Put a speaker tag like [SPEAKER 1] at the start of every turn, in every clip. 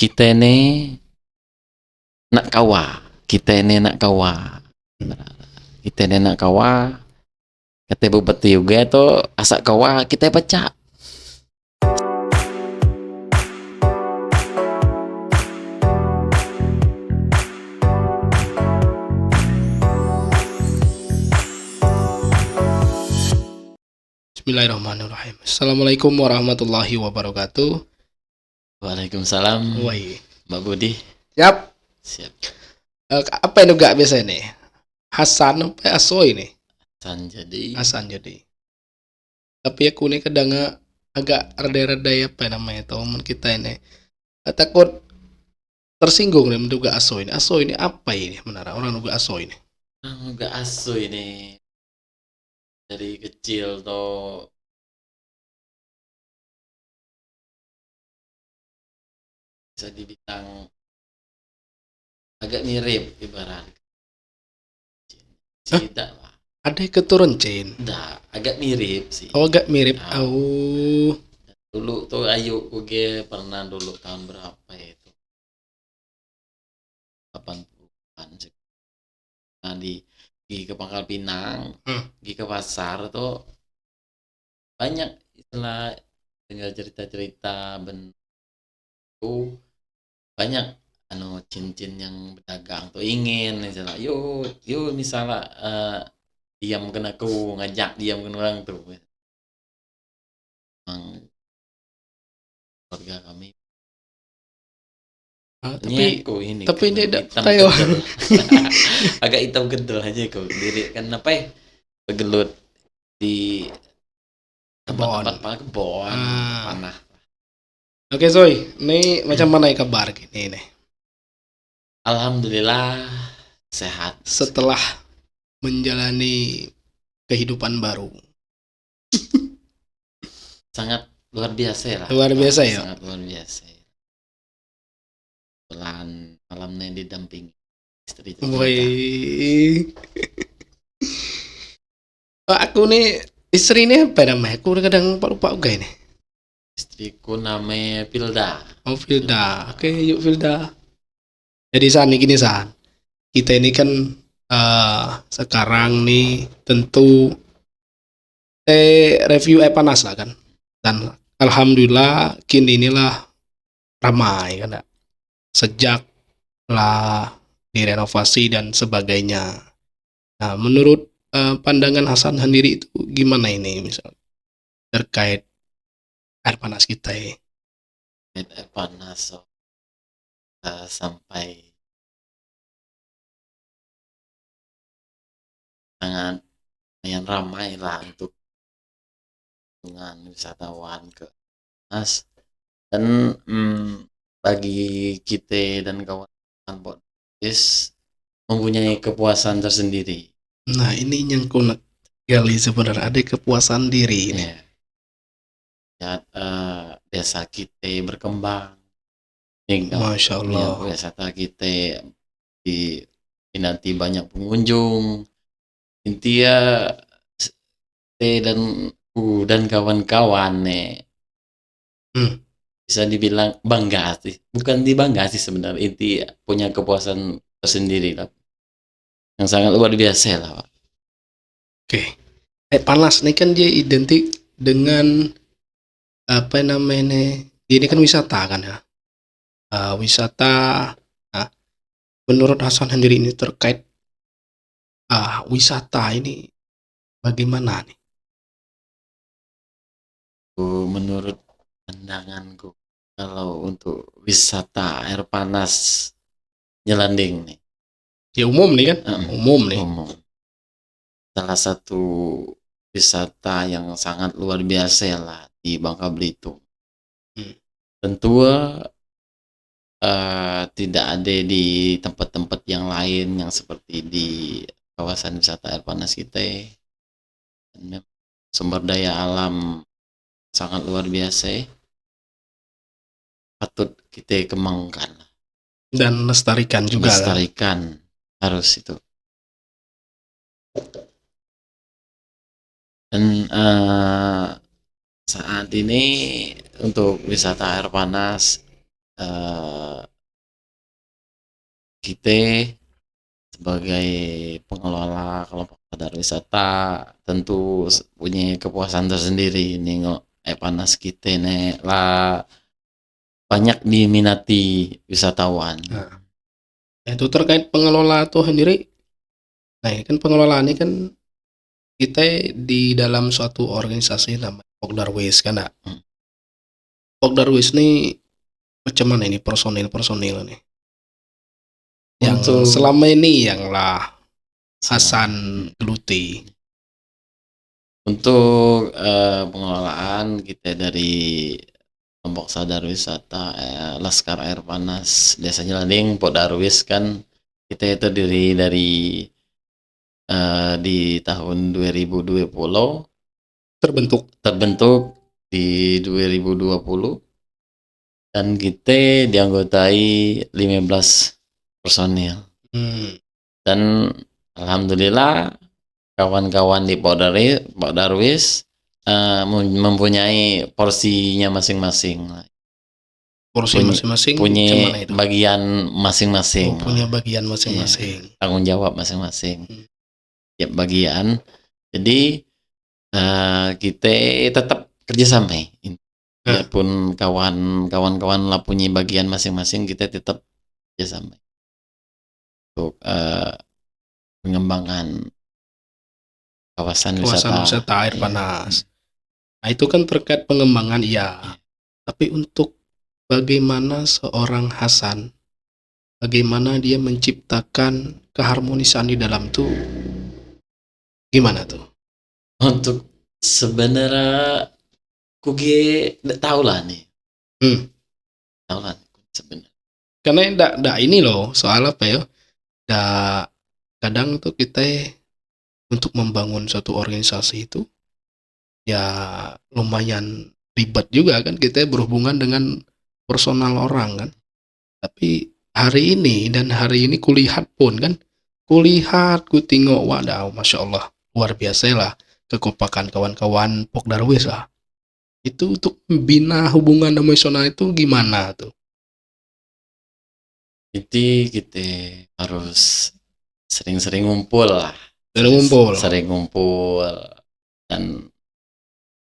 [SPEAKER 1] kita ini nak kawa, kita ini nak kawa, kita ini nak kawa, kata bupati juga tu asak kawa kita pecah.
[SPEAKER 2] Bismillahirrahmanirrahim. Assalamualaikum warahmatullahi wabarakatuh.
[SPEAKER 1] Waalaikumsalam.
[SPEAKER 2] Woi.
[SPEAKER 1] Mbak Budi.
[SPEAKER 2] Siap.
[SPEAKER 1] Siap.
[SPEAKER 2] Apa yang enggak biasa nih? Hasan apa Asoy nih? Hasan jadi. Tapi aku nih kadang agak rada-rada apa namanya teman kita ini. Takut tersinggung nih menduga Asoy ini. Asoy ini apa ini? Benar orang menduga Asoy ini.
[SPEAKER 1] Enggak asu ini. Dari kecil tuh bisa dibilang agak mirip ibarat. Tidak lah.
[SPEAKER 2] Ada keturun Cin.
[SPEAKER 1] Enggak, agak mirip sih.
[SPEAKER 2] Oh, agak mirip.
[SPEAKER 1] Ya.
[SPEAKER 2] Oh.
[SPEAKER 1] Dulu tuh Ayu Uge pernah dulu tahun berapa itu? 80-an. Nah, di ke Pangkal Pinang, di ke pasar tuh banyak istilah dengar cerita-cerita bentuk banyak cincin yang berdagang tuh ingin misalnya yuk misalnya diam kena aku ngajak diam kena orang tuh memang keluarga kami
[SPEAKER 2] tapi ini
[SPEAKER 1] hitam
[SPEAKER 2] tayo.
[SPEAKER 1] gedel. Agak hitam gedel aja kok diri kan apa ya pegelut di tempat kebon panah.
[SPEAKER 2] Oke Zoy, ini macam mana kabar gini nih?
[SPEAKER 1] Alhamdulillah sehat
[SPEAKER 2] setelah menjalani kehidupan baru.
[SPEAKER 1] Sangat luar biasa lah.
[SPEAKER 2] Luar biasa ya.
[SPEAKER 1] Sangat luar biasa. Pelan malamnya didampingi istri.
[SPEAKER 2] Woi. Aku nih istri nih apa namanya? Aku kadang lupa juga ini.
[SPEAKER 1] Istriku namanya Pilda.
[SPEAKER 2] Oh Pilda. Oke, yuk Pilda. Jadi San gini San. Kita ini kan sekarang nih tentu review panas lah kan. Dan alhamdulillah kini inilah ramai kan. Sejak lah direnovasi dan sebagainya. Nah, menurut pandangan Hasan sendiri itu gimana ini misal terkait air panas kita ya?
[SPEAKER 1] Air panas sampai sangat lumayan ramai lah untuk dengan wisatawan ke Mas dan bagi kita dan kawan-kawan podcast mempunyai kepuasan tersendiri.
[SPEAKER 2] Nah ini yang kunek kali sebenarnya ada kepuasan diri ini.
[SPEAKER 1] Ya, desa kita berkembang.
[SPEAKER 2] Masya Allah.
[SPEAKER 1] Wisata kita nanti banyak pengunjung. Intinya dan kawan-kawan nih. Bisa dibilang bangga sih, bukan dibangga sih sebenarnya, inti punya kepuasan tersendiri lah yang sangat luar biasa lah Pak.
[SPEAKER 2] Oke. Panas nih kan dia identik dengan apa namanya ini kan wisata kan ya, wisata. Nah, menurut Hasan sendiri ini terkait wisata ini bagaimana nih?
[SPEAKER 1] Menurut pandanganku kalau untuk wisata air panas nyelanding nih
[SPEAKER 2] ya umum nih kan, umum nih.
[SPEAKER 1] Salah satu wisata yang sangat luar biasa lah di Bangka Belitung. Tentu tidak ada di tempat-tempat yang lain yang seperti di kawasan wisata air panas kita. Sumber daya alam sangat luar biasa, patut kita kembangkan
[SPEAKER 2] dan lestarikan juga.
[SPEAKER 1] Lestarikan harus itu. Dan saat ini untuk wisata air panas kita sebagai pengelola kelompok sadar wisata tentu punya kepuasan tersendiri nengok panas kita nih lah banyak diminati wisatawan.
[SPEAKER 2] Nah, itu terkait pengelola tuh sendiri. Nah, kan pengelolaan ini kan kita di dalam suatu organisasi namanya Pokdarwis kan, nak?
[SPEAKER 1] Hmm.
[SPEAKER 2] Pokdarwis ini macam mana ini personil nih? Yang
[SPEAKER 1] Untuk
[SPEAKER 2] selama ini yang lah Hasan geluti.
[SPEAKER 1] Untuk pengelolaan kita dari kelompok sadar wisata Laskar Air Panas Desa Jelading Pokdarwis kan kita itu terdiri dari di tahun 2020 terbentuk di 2020 dan kita dianggotai 15 personil. Dan alhamdulillah kawan-kawan di Pokdarwis mempunyai porsinya masing-masing.
[SPEAKER 2] Porsi masing-masing
[SPEAKER 1] punya bagian masing-masing.
[SPEAKER 2] Punya bagian masing-masing.
[SPEAKER 1] Tanggung jawab masing-masing. Tiap bagian. Jadi kita tetap kerjasama. Biarpun kawan-kawan lah punya bagian masing-masing, kita tetap kerjasama untuk pengembangan kawasan wisata
[SPEAKER 2] air panas. Nah, itu kan terkait pengembangan tapi untuk bagaimana seorang Hasan, bagaimana dia menciptakan keharmonisan di dalam tuh, gimana tuh?
[SPEAKER 1] Untuk sebenarnya kuge nggak tahu lah nih. Tahu lah sebenarnya.
[SPEAKER 2] Karena ndak ini loh soal apa ya? Kadang tuh kita untuk membangun suatu organisasi itu ya lumayan ribet juga kan, kita berhubungan dengan personal orang kan. Tapi hari ini kulihat pun kan, ku tengok waduh masya Allah luar biasa lah kekompakan kawan-kawan Pokdarwis lah. Itu untuk membina hubungan emosional itu gimana tuh?
[SPEAKER 1] Jadi kita harus sering-sering ngumpul lah. Sering ngumpul dan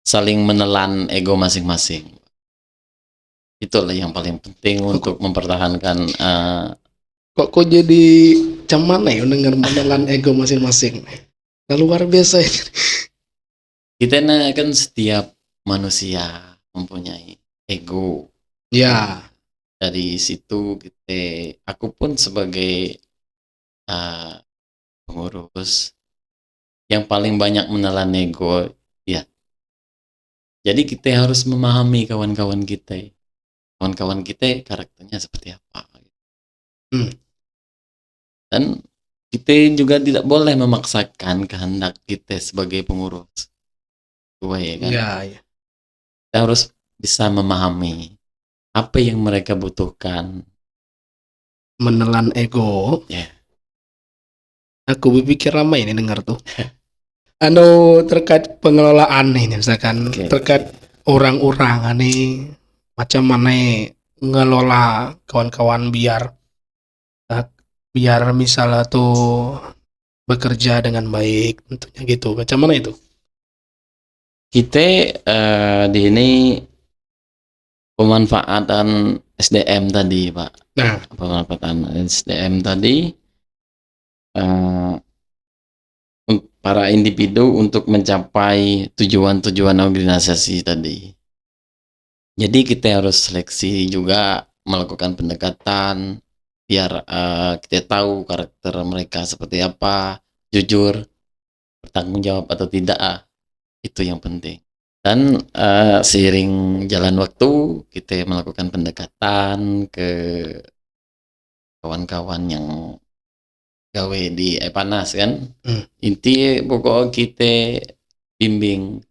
[SPEAKER 1] saling menelan ego masing-masing. Itulah yang paling penting untuk mempertahankan.
[SPEAKER 2] Kok jadi cuman ya dengar menelan ego masing-masing. Luar biasa.
[SPEAKER 1] Kita kan setiap manusia mempunyai ego.
[SPEAKER 2] Ya.
[SPEAKER 1] Dari situ aku pun sebagai pengurus yang paling banyak menelan ego ya. Jadi kita harus memahami kawan-kawan kita karakternya seperti apa. Dan kita juga tidak boleh memaksakan kehendak kita sebagai pengurus. Ya kan?
[SPEAKER 2] Ya.
[SPEAKER 1] Kita harus bisa memahami apa yang mereka butuhkan.
[SPEAKER 2] Menelan ego.
[SPEAKER 1] Ya.
[SPEAKER 2] Aku berpikir ramai ini dengar tuh. Terkait pengelolaan ini misalkan terkait orang-orang ini macam mana ngelola kawan-kawan biar misalnya tuh bekerja dengan baik tentunya gitu. Macam mana itu?
[SPEAKER 1] Kita di ini pemanfaatan SDM tadi, Pak.
[SPEAKER 2] Nah,
[SPEAKER 1] pemanfaatan SDM tadi para individu untuk mencapai tujuan-tujuan organisasi tadi. Jadi kita harus seleksi juga, melakukan pendekatan biar kita tahu karakter mereka seperti apa, jujur, bertanggung jawab atau tidak. Itu yang penting. Dan seiring jalan waktu kita melakukan pendekatan ke kawan-kawan yang gawe di panas kan. Inti pokok kita bimbing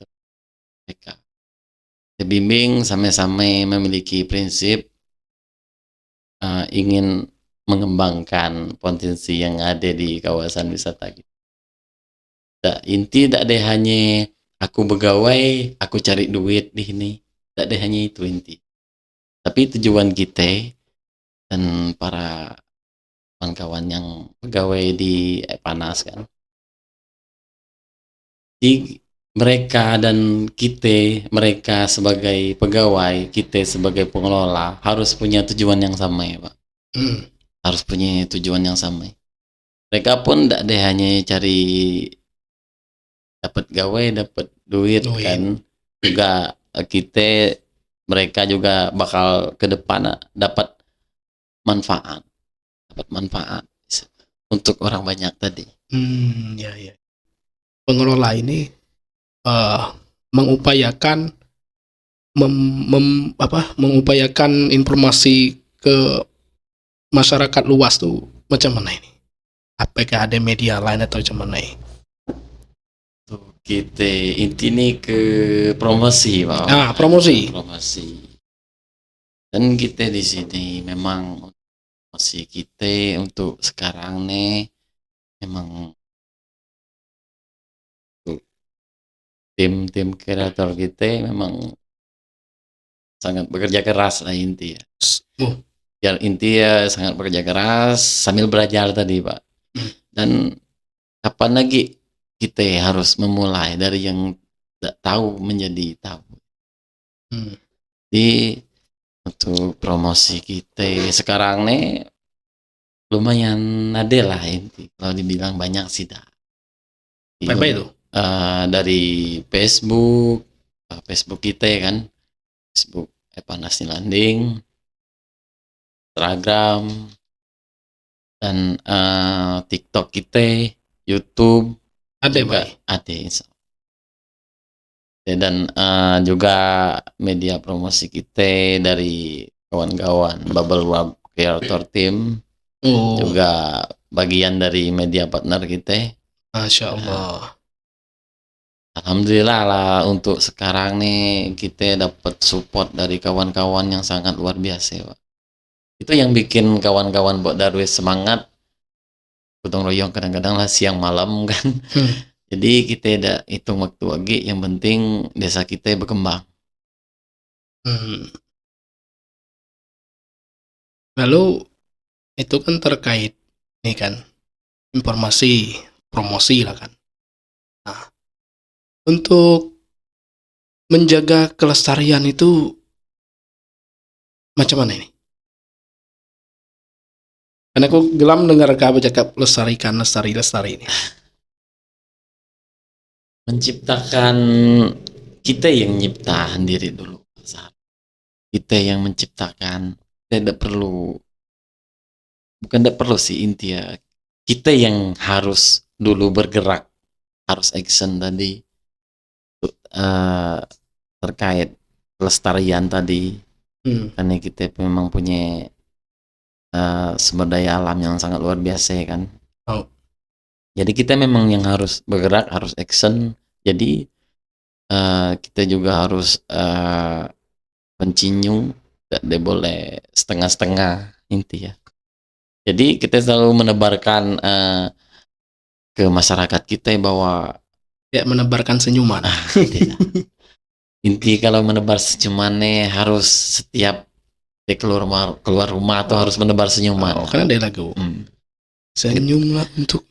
[SPEAKER 1] mereka. Kita bimbing sama-sama memiliki prinsip ingin mengembangkan potensi yang ada di kawasan wisata kita. Inti tidak ada hanya aku begawai, aku cari duit di sini. Tidak ada hanya itu inti. Tapi tujuan kita dan para kawan-kawan yang pegawai di Panas kan. Di mereka dan mereka sebagai pegawai, kita sebagai pengelola harus punya tujuan yang sama ya Pak. Harus punya tujuan yang sama. Mereka pun tidak deh hanya cari dapat gawe, dapat duit kan. Juga mereka juga bakal ke depan dapat manfaat untuk orang banyak tadi.
[SPEAKER 2] Ya. Pengelola ini mengupayakan mengupayakan informasi ke masyarakat luas tuh macam mana ini? Apakah ada media lain atau macam mana ini?
[SPEAKER 1] Kita inti nih ke promosi, Pak.
[SPEAKER 2] Promosi.
[SPEAKER 1] Dan kita di sini memang promosi kita untuk sekarang nih memang tim kreator kita memang sangat bekerja keras lah inti ya. Inti ya sangat bekerja keras sambil belajar tadi Pak. Dan kapan lagi kita harus memulai dari yang tidak tahu menjadi tahu. Jadi untuk promosi kita sekarang nih lumayan ada lah inti. Kalau dibilang banyak sih dah.
[SPEAKER 2] Apa itu?
[SPEAKER 1] Dari Facebook kita ya kan, Facebook Panas Nilanding, Instagram, dan TikTok kita, YouTube
[SPEAKER 2] ada
[SPEAKER 1] juga ada. Dan juga media promosi kita dari kawan-kawan Bubble Wrap Creator Team, juga bagian dari media partner kita.
[SPEAKER 2] Masya Allah.
[SPEAKER 1] Alhamdulillah lah untuk sekarang nih kita dapat support dari kawan-kawan yang sangat luar biasa Pak. Itu yang bikin kawan-kawan Bok Darwis semangat gotong royong kadang-kadang lah siang malam kan. Jadi kita tidak hitung waktu lagi, yang penting desa kita berkembang.
[SPEAKER 2] Lalu itu kan terkait nih kan informasi promosi lah kan. Nah, untuk menjaga kelestarian itu macam mana ini? Karena aku gelam dengar kau bercakap lestari ini.
[SPEAKER 1] Menciptakan, kita yang nyipta sendiri dulu. Kita yang menciptakan, tidak perlu, bukan tidak perlu sih inti ya. Kita yang harus dulu bergerak, harus action tadi terkait pelestarian tadi. Karena kita memang punya sumber daya alam yang sangat luar biasa kan. Jadi kita memang yang harus bergerak, harus action. Jadi kita juga harus mencinyung, tidak boleh setengah-setengah inti ya. Jadi kita selalu menebarkan ke masyarakat kita bahwa
[SPEAKER 2] menebarkan senyuman.
[SPEAKER 1] Inti kalau menebar senyuman nih harus setiap keluar rumah atau harus menebar senyuman.
[SPEAKER 2] Karena ada lagu senyumlah untuk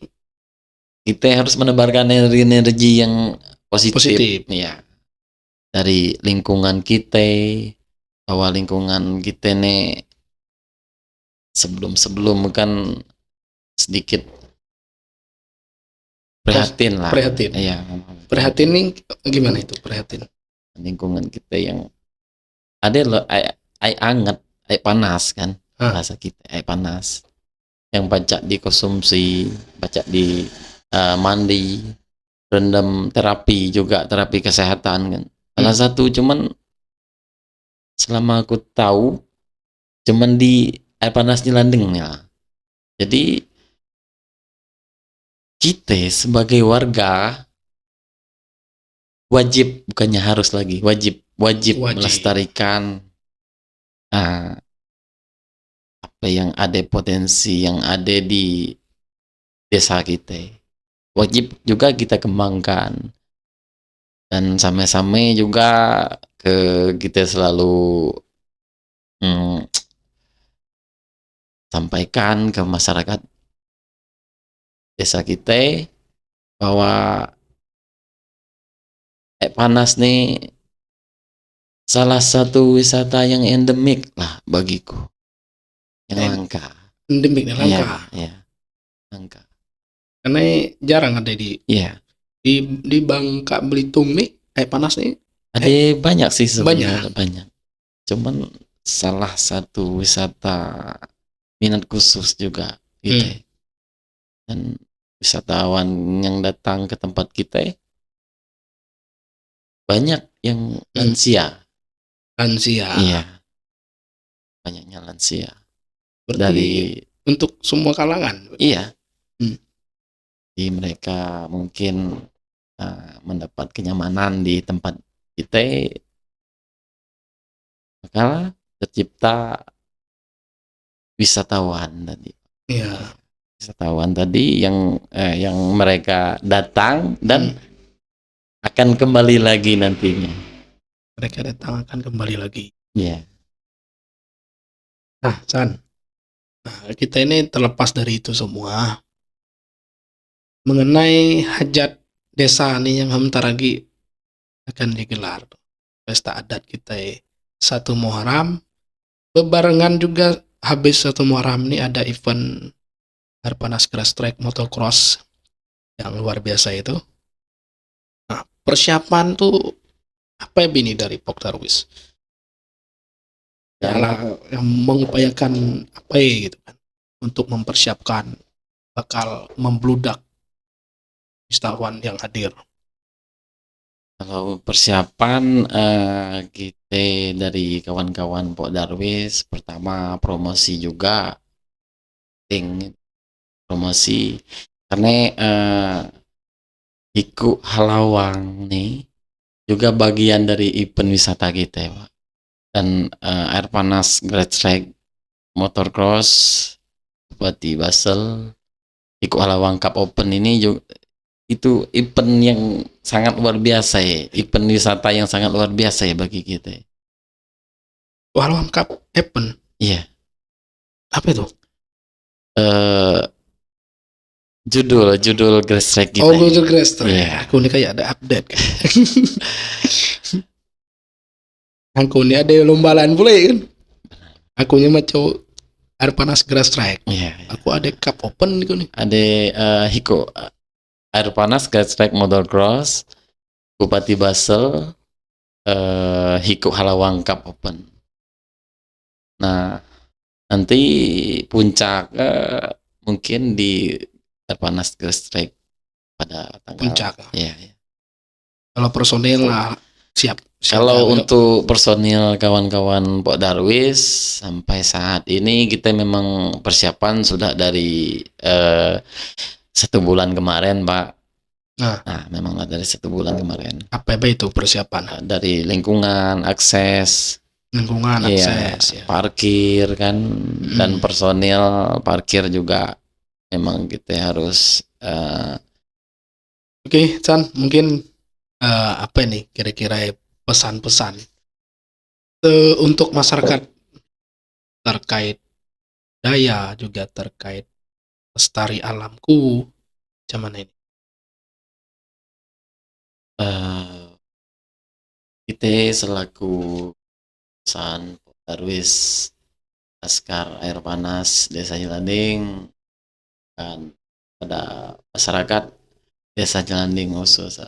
[SPEAKER 1] kita harus menebarkan energi yang positif. Ya. Dari lingkungan kita, bahwa lingkungan kita nih sebelum kan sedikit prihatin lah. Iya.
[SPEAKER 2] Prihatin nih gimana itu prihatin?
[SPEAKER 1] Lingkungan kita yang ada loh air hangat, air panas kan bahasa kita, air panas yang banyak dikonsumsi, banyak di mandi, rendam terapi juga, terapi kesehatan kan. Salah satu cuman selama aku tahu cuman di air panas Nilanding ya. Jadi kita sebagai warga wajib, bukannya harus lagi, wajib melestarikan apa yang ada, potensi yang ada di desa kita. Wajib juga kita kembangkan. Dan sama-sama juga kita selalu sampaikan ke masyarakat desa kita bahwa Panas nih salah satu wisata yang endemik lah bagiku, yang langka.
[SPEAKER 2] Endemik dan langka.
[SPEAKER 1] Iya, langka.
[SPEAKER 2] Karena jarang ada
[SPEAKER 1] Iya.
[SPEAKER 2] di Bangka Belitung nih air panas nih.
[SPEAKER 1] Ada banyak sih sebenarnya, banyak. Cuman salah satu wisata minat khusus juga gitu. Dan wisatawan yang datang ke tempat kita banyak yang lansia. Iya. Banyaknya lansia.
[SPEAKER 2] Berarti
[SPEAKER 1] dari
[SPEAKER 2] untuk semua kalangan.
[SPEAKER 1] Iya. Jadi mereka mungkin mendapat kenyamanan di tempat kita, maka tercipta wisatawan tadi.
[SPEAKER 2] Iya.
[SPEAKER 1] Wisatawan tadi yang mereka datang dan akan kembali lagi nantinya.
[SPEAKER 2] Mereka datang akan kembali lagi.
[SPEAKER 1] Iya.
[SPEAKER 2] Nah, San. Nah, kita ini terlepas dari itu semua. Mengenai hajat desa nih yang sebentar lagi akan digelar. Pesta adat kita 1 Muharram. Bebarengan juga habis 1 Muharram ini ada event Air Panas Grass Track Motocross yang luar biasa itu. Nah, persiapan tuh apa ya Bini dari Pok Darwis? Yang mengupayakan apa ya gitu kan untuk mempersiapkan bakal membludak wisatawan yang hadir.
[SPEAKER 1] Kalau persiapan kita dari kawan-kawan Pok Darwis, pertama promosi juga, promosi karena Hiku Halawang nih juga bagian dari event wisata kita ya, Pak. Dan Air Panas Grass Track Motocross Bupati Basel Hiku Halawang Cup Open ini juga itu event yang sangat luar biasa ya, event wisata yang sangat luar biasa ya bagi kita.
[SPEAKER 2] Halawang Cup Open?
[SPEAKER 1] Iya.
[SPEAKER 2] Apa itu?
[SPEAKER 1] Judul Grass Track kita.
[SPEAKER 2] Oh, judul Grass Track.
[SPEAKER 1] Yeah.
[SPEAKER 2] Aku ini kayak ada update kan. Aku ini ada lombalan pula kan. Aku ini macam Air Panas Grass Track.
[SPEAKER 1] Yeah.
[SPEAKER 2] Aku ada Cup Open gitu nih.
[SPEAKER 1] Ada Hiko Air Panas Grass Track Motocross Bupati Basel Hiku Halawang Cup Open. Nah, nanti puncak mungkin di Air Panas Grass Track pada tanggal
[SPEAKER 2] puncak.
[SPEAKER 1] Ya.
[SPEAKER 2] Kalau personil lah siap.
[SPEAKER 1] Kalau untuk personil kawan-kawan Pok Darwis sampai saat ini kita memang persiapan sudah dari 1 bulan kemarin, Pak. Nah, memang dari 1 bulan kemarin.
[SPEAKER 2] Apa itu persiapan?
[SPEAKER 1] Dari lingkungan, akses,
[SPEAKER 2] akses,
[SPEAKER 1] parkir kan, dan personil parkir juga memang kita harus.
[SPEAKER 2] Oke, Chan, mungkin apa nih kira-kira pesan-pesan untuk masyarakat terkait daya juga terkait lestari alamku, zaman ini?
[SPEAKER 1] Kita selaku pesan Darwis Laskar Air Panas Desa Jelanding dan pada masyarakat Desa Jelanding khusus,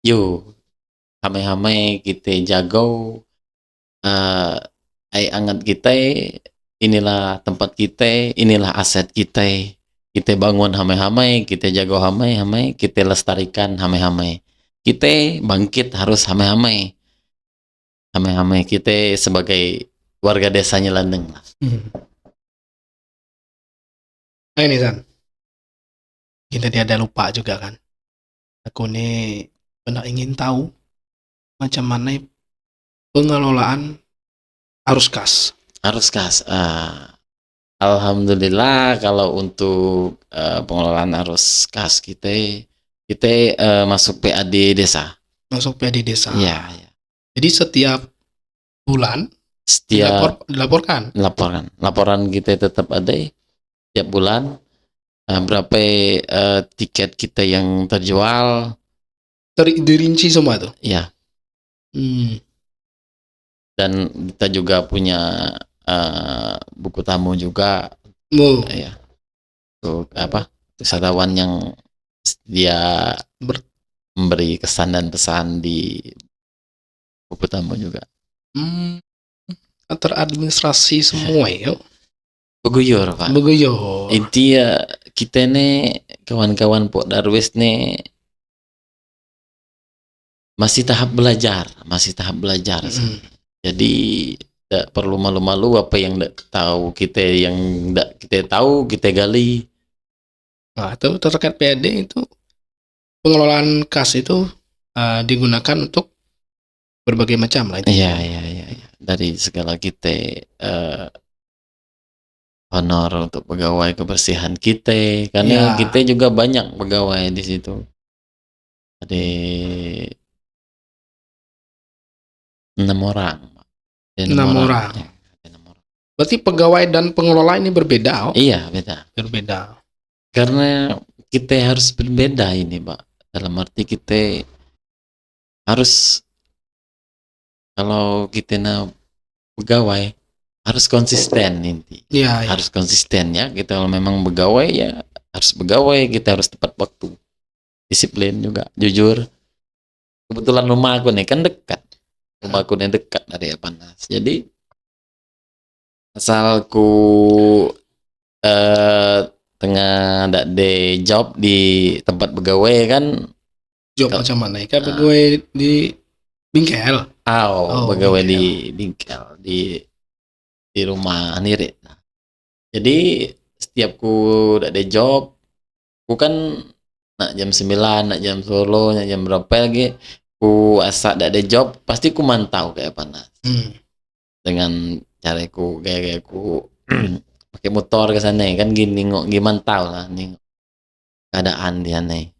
[SPEAKER 1] yuk hame-hame kita jago air anget kita, inilah tempat kita, inilah aset kita bangun hame-hame, kita jago hame-hame, kita lestarikan hame-hame, kita bangkit harus hame-hame kita sebagai warga desa Jelanding.
[SPEAKER 2] Nah ini San, kita tiada lupa juga kan, aku nih benar ingin tahu macam mana pengelolaan arus kas.
[SPEAKER 1] Alhamdulillah kalau untuk pengelolaan arus kas kita masuk PAD desa.
[SPEAKER 2] Masuk PAD desa.
[SPEAKER 1] Iya.
[SPEAKER 2] Jadi setiap bulan
[SPEAKER 1] setiap
[SPEAKER 2] Dilaporkan.
[SPEAKER 1] laporan kita tetap ada tiap bulan, berapa tiket kita yang terjual,
[SPEAKER 2] Dirinci semua tuh.
[SPEAKER 1] ya. Dan kita juga punya buku tamu juga, ya, untuk wisatawan yang dia memberi kesan dan pesan di buku tamu juga.
[SPEAKER 2] Teradministrasi semua ya.
[SPEAKER 1] Beguyur, Pak.
[SPEAKER 2] Beguyur.
[SPEAKER 1] Intinya kita nih kawan-kawan Pok Darwis nih masih tahap belajar. Jadi tidak perlu malu-malu apa yang tidak tahu kita, yang tidak kita tahu kita gali.
[SPEAKER 2] Nah, itu terkait PAD itu pengelolaan kas itu digunakan untuk berbagai macam lah.
[SPEAKER 1] Iya. Dari segala kita honor untuk pegawai kebersihan kita, karena kita juga banyak pegawai di situ. Ada 6 orang.
[SPEAKER 2] 6 orang. Berarti pegawai dan pengelola ini berbeda.
[SPEAKER 1] Iya, berbeda. Karena kita harus berbeda ini, Pak. Dalam arti kita harus, kalau kita pegawai harus konsisten inti.
[SPEAKER 2] Iya.
[SPEAKER 1] Harus konsisten ya. Kita kalau memang pegawai ya harus pegawai, kita harus tepat waktu. Disiplin juga, jujur. Kebetulan rumah aku nih kan dekat. Rumah aku nih dekat dari Panas. Jadi asalku tengah ada job di tempat pegawai kan.
[SPEAKER 2] Job macam mana? Kan pegawai di bingkel.
[SPEAKER 1] Pegawai di bingkel di rumah Nirit. Jadi setiap ku ada job, ku kan nak jam 9, nak jam 10, nak jam berapa lagi, ku asal ada job pasti ku mantau kayak Panas. Dengan caraku kayak ku pakai motor ke sana kan, gimana tahu lah nih keadaan dia nih.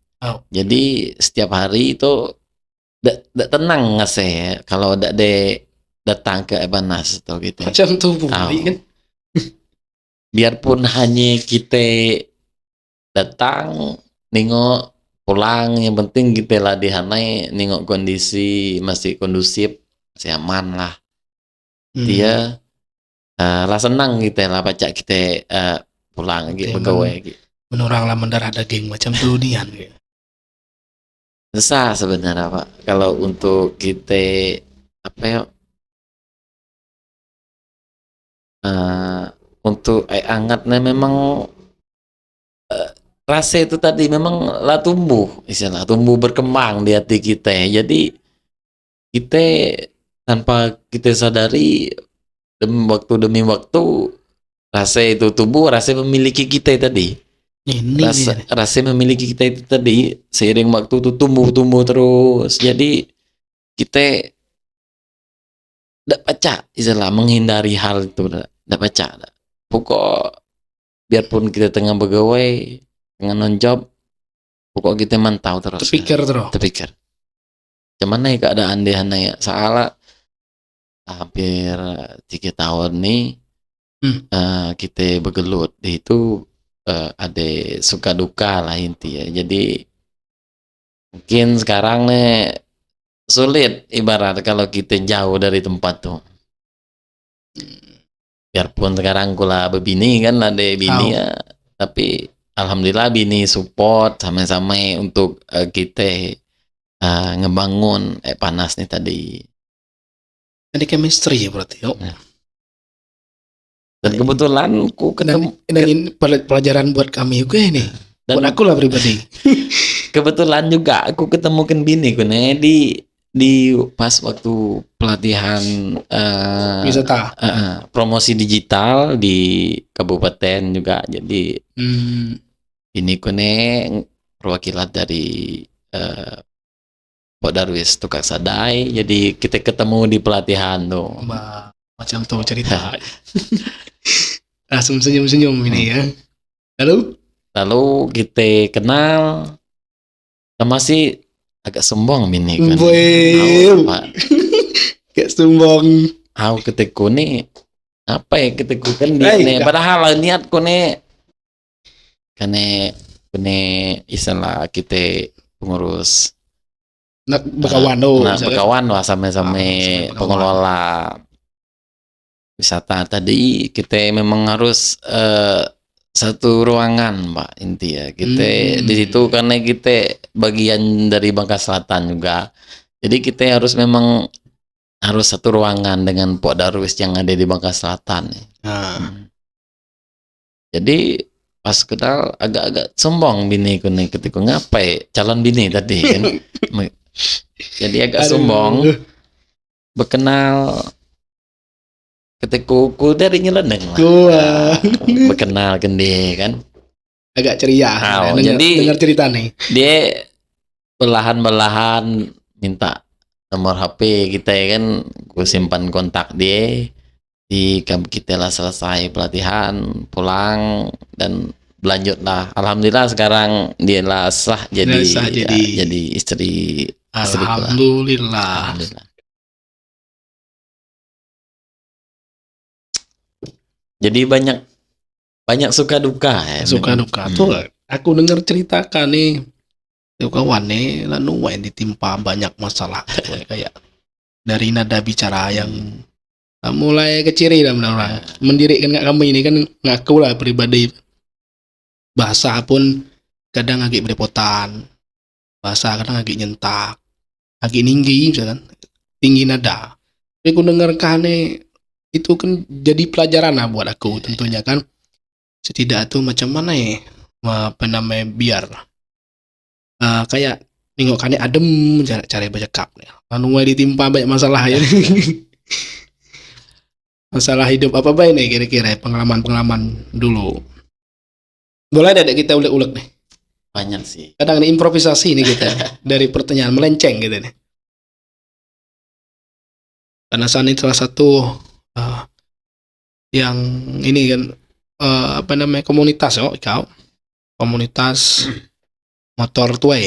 [SPEAKER 1] Jadi setiap hari itu tidak tenang ngasih kalau tidak datang ke Panas atau gitu.
[SPEAKER 2] Macam tuh kan.
[SPEAKER 1] Biarpun hanya kita datang nengok pulang, yang penting kita lah di Hanai nengok kondisi masih kondusif, masih aman lah. Dia lah senang kita lah baca kita pulang gitu pegawai gitu.
[SPEAKER 2] Menurang lah mendarah daging macam dunian gitu.
[SPEAKER 1] Susah sebenarnya, Pak. Kalau untuk kita untuk hangatnya memang rasa itu tadi memang lah tumbuh berkembang di hati kita. Jadi kita tanpa kita sadari demi waktu rasa itu tumbuh, rasa memiliki kita tadi. Rasa memiliki kita itu tadi seiring waktu itu tumbuh terus. Jadi kita tidak baca menghindari hal itu, tidak baca. Pokok biarpun kita tengah pegawai, tengah non-job, pokok kita mantau terus. Terpikir. Cuman nih keadaan di sana ya, salah hampir 3 tahun nih kita bergelut itu. Ada suka duka lah inti ya. Jadi mungkin sekarang nih sulit ibarat kalau kita jauh dari tempat tuh. Biarpun sekarang kula bebini kan ada bini ya, tapi alhamdulillah bini support sama-sama untuk kita ngebangun Panas nih tadi.
[SPEAKER 2] Ada chemistry ya berarti.
[SPEAKER 1] Dan kebetulan ku ketemu
[SPEAKER 2] ini pelajaran buat kami juga ini. Dan buat aku lah pribadi.
[SPEAKER 1] Kebetulan juga aku ketemu bini ku nih di pas waktu pelatihan
[SPEAKER 2] wisata
[SPEAKER 1] promosi digital di kabupaten juga. Jadi bini ku nih perwakilan dari Pok Darwis Tukak Sadai. Jadi kita ketemu di pelatihan tuh.
[SPEAKER 2] Macam tuh cerita. Langsung senyum-senyum ini ya.
[SPEAKER 1] Lalu kita kenal. Masih agak sombong bini kan.
[SPEAKER 2] Agak sombong.
[SPEAKER 1] aku keteku nih apa ya keteku kan dia nih padahal niatku nih kene istilah kita pengurus
[SPEAKER 2] bekawan
[SPEAKER 1] bekawan lah sama pengelola wisata tadi kita memang harus satu ruangan Pak inti ya kita di situ karena kita bagian dari Bangka Selatan juga jadi kita harus memang harus satu ruangan dengan Pok Darwis yang ada di Bangka Selatan jadi pas kenal agak-agak sombong bini ku nih ketika ngapai calon bini tadi kan jadi agak sombong berkenal ketika ku dari nyeleneng lah berkenal kendi kan
[SPEAKER 2] agak ceria dengar cerita nih
[SPEAKER 1] dia belahan minta nomor HP kita ya kan ku simpan kontak dia di kita lah selesai pelatihan pulang dan berlanjutlah alhamdulillah sekarang dia lah sah jadi istri
[SPEAKER 2] alhamdulillah.
[SPEAKER 1] Jadi banyak suka duka ya
[SPEAKER 2] tuh aku dengar ceritakan nih kawan nih lalu yang ditimpa banyak masalah kayak dari nada bicara yang mulai keciri lah benar mendirikan kami ini kan ngaku lah pribadi bahasa pun kadang agak berepotan bahasa kadang agak nyentak agak tinggi misalkan tinggi nada tapi aku dengarkan itu kan jadi pelajaran lah buat aku tentunya kan setidak itu macam mana ya apa namanya biar kayak nengokkannya adem cara bercakap lalu mulai ditimpa banyak masalah ya masalah hidup apa ini kira-kira pengalaman dulu boleh ada kita ulek-ulek nih
[SPEAKER 1] banyak sih
[SPEAKER 2] kadang ini improvisasi nih kita dari pertanyaan melenceng gitu nih karena saat ini salah satu yang ini kan apa namanya komunitas komunitas motor tua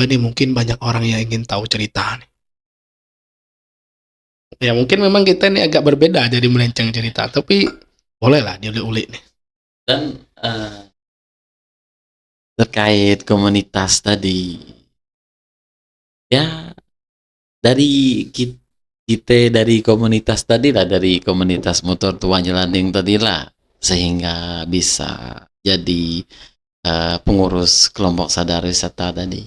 [SPEAKER 2] ini mungkin banyak orang yang ingin tahu cerita nih. Ya mungkin memang kita ini agak berbeda jadi melenceng cerita tapi bolehlah diulik-ulik nih
[SPEAKER 1] dan terkait komunitas tadi ya dari kita dari komunitas tadi lah dari komunitas motor tua Jelanding tadi lah sehingga bisa jadi pengurus kelompok sadar wisata tadi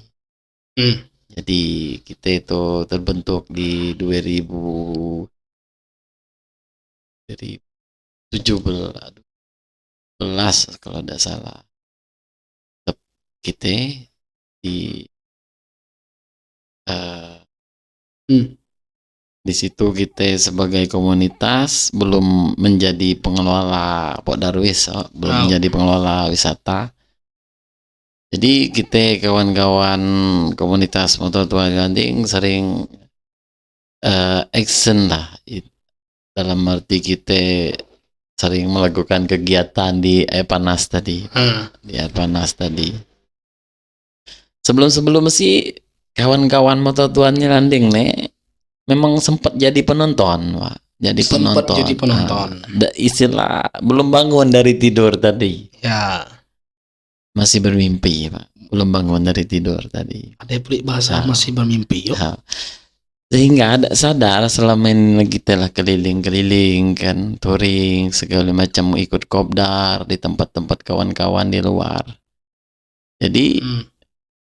[SPEAKER 1] jadi kita itu terbentuk di 2017 kalau tidak salah kita di situ kita sebagai komunitas belum menjadi pengelola Pok Darwis belum menjadi pengelola wisata jadi kita kawan-kawan komunitas motor tua Jelanding sering action lah dalam arti kita sering melakukan kegiatan di air panas tadi sebelum sih kawan-kawan motor tua Jelanding nih memang sempat jadi penonton Pak jadi penonton istilah belum bangun dari tidur tadi
[SPEAKER 2] ya
[SPEAKER 1] masih bermimpi Pak belum bangun dari tidur tadi
[SPEAKER 2] ada pelik bahasa masih bermimpi
[SPEAKER 1] sehingga ada sadar selama ini kita lah keliling-keliling kan touring segala macam ikut kopdar di tempat-tempat kawan-kawan di luar jadi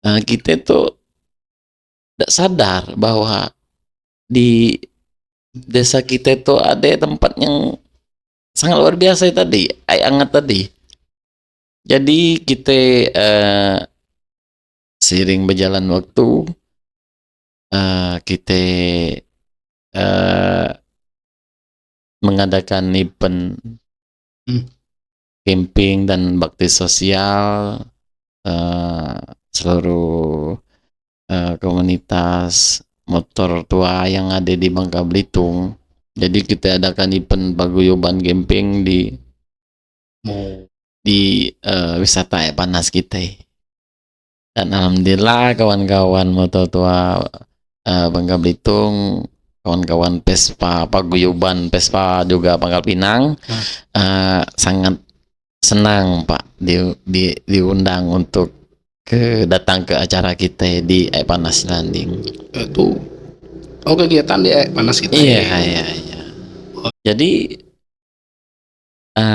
[SPEAKER 1] kita tuh tidak sadar bahwa di desa kita tuh ada tempat yang sangat luar biasa tadi air hangat tadi jadi kita seiring berjalan waktu kita mengadakan event camping dan bakti sosial seluruh komunitas motor tua yang ada di Bangka Belitung jadi kita adakan event paguyuban camping di wisata air panas kita dan alhamdulillah kawan-kawan motor tua Bangka Belitung kawan-kawan Vespa paguyuban Vespa juga Pangkal Pinang sangat senang Pak diundang untuk datang ke acara kita di Panas Landing.
[SPEAKER 2] Itu kegiatan di Panas kita.
[SPEAKER 1] Iya. Jadi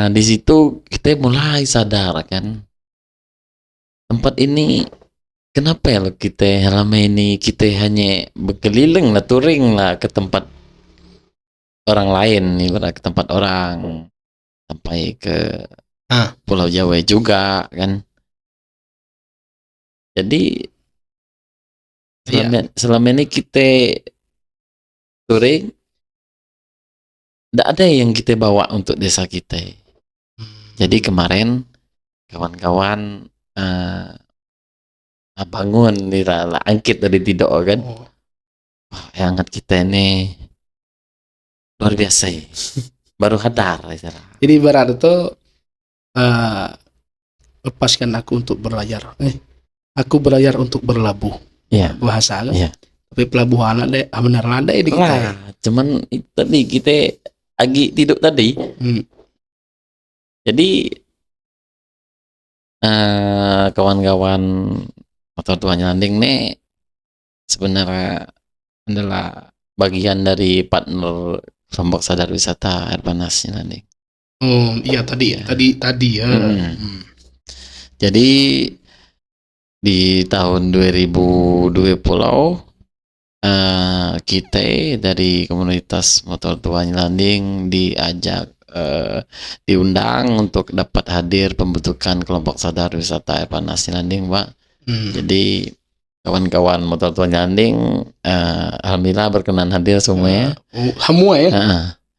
[SPEAKER 1] di situ kita mulai sadar kan, tempat ini kenapa ya kita selama ini kita hanya berkeliling lah, touring lah ke tempat orang lain nih, ke tempat orang, sampai ke Pulau Jawa juga kan. Jadi selama ini kita touring, tidak ada yang kita bawa untuk desa kita. Jadi kemarin kawan-kawan bangun nih lah angkit dari tidur kan. Wah, yang angkat kita ini luar biasa ya. Baru hadar.
[SPEAKER 2] Jadi ibarat itu lepaskan aku untuk berlayar. Aku berlayar untuk berlabuh.
[SPEAKER 1] Iya.
[SPEAKER 2] Bahasa kan.
[SPEAKER 1] Iya.
[SPEAKER 2] Tapi pelabuhan ada benar ada ini kita.
[SPEAKER 1] Cuman tadi kita lagi tidur tadi. Jadi kawan-kawan motor tua Landing nih sebenarnya adalah bagian dari partner kelompok sadar wisata air panas Landing.
[SPEAKER 2] Iya tadi ya.
[SPEAKER 1] Jadi di tahun 2020 kita dari komunitas motor tua Landing diundang untuk dapat hadir pembentukan kelompok sadar wisata air panas Landing, Pak. Jadi kawan-kawan motor tua Landing alhamdulillah berkenan hadir semuanya.
[SPEAKER 2] Semua ya.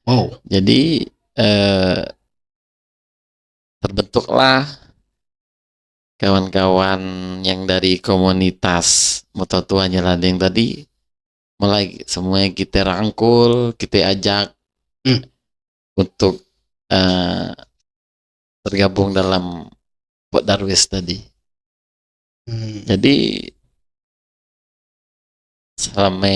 [SPEAKER 2] Wow.
[SPEAKER 1] Jadi terbentuklah kawan-kawan yang dari komunitas motor tua Landing tadi, mulai semuanya kita rangkul, kita ajak untuk tergabung dalam Pok Darwis tadi. Jadi selama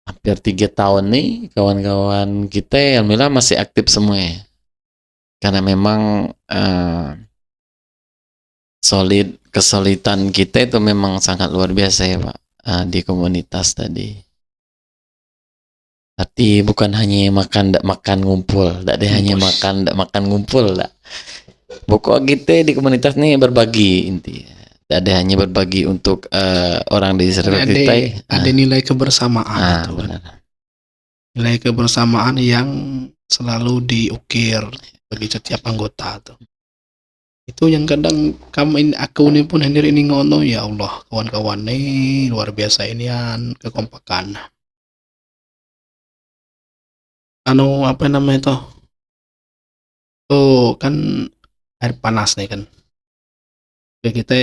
[SPEAKER 1] hampir 3 tahun nih kawan-kawan kita alhamdulillah masih aktif semua ya. Karena memang kesulitan kita itu memang sangat luar biasa ya Pak, di komunitas tadi. Tapi bukan hanya makan ngumpul, tidak ada hanya makan ngumpul lah. Pokok kita di komunitas nih berbagi intinya. Tidak ada hanya berbagi untuk orang di sekitar kita.
[SPEAKER 2] Ada nilai kebersamaan. Benar. Nilai kebersamaan yang selalu diukir bagi setiap anggota tuh. Itu yang kadang aku ini pun hadir ini ngono, ya Allah, kawan-kawan nih luar biasa inian kekompakan. Apa namanya itu? Oh, kan air panas nih kan. Jadi kita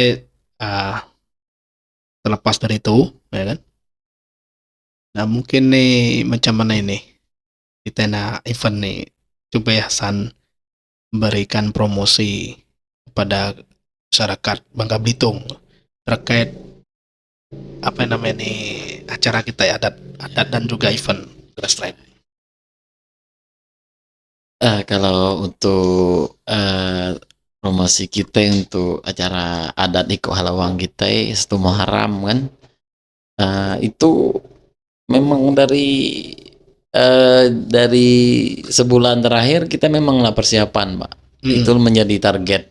[SPEAKER 2] terlepas dari itu, ya kan? Nah, mungkin nih macam mana ini? Kita event nih, coba ya San memberikan promosi kepada masyarakat Bangka Belitung terkait apa namanya nih acara kita ya, adat dan juga event Grass Ride.
[SPEAKER 1] Kalau untuk promosi kita untuk acara adat Iko Halawang kita Satu Muharram kan, itu memang dari sebulan terakhir kita memang lah persiapan Pak. Itu menjadi target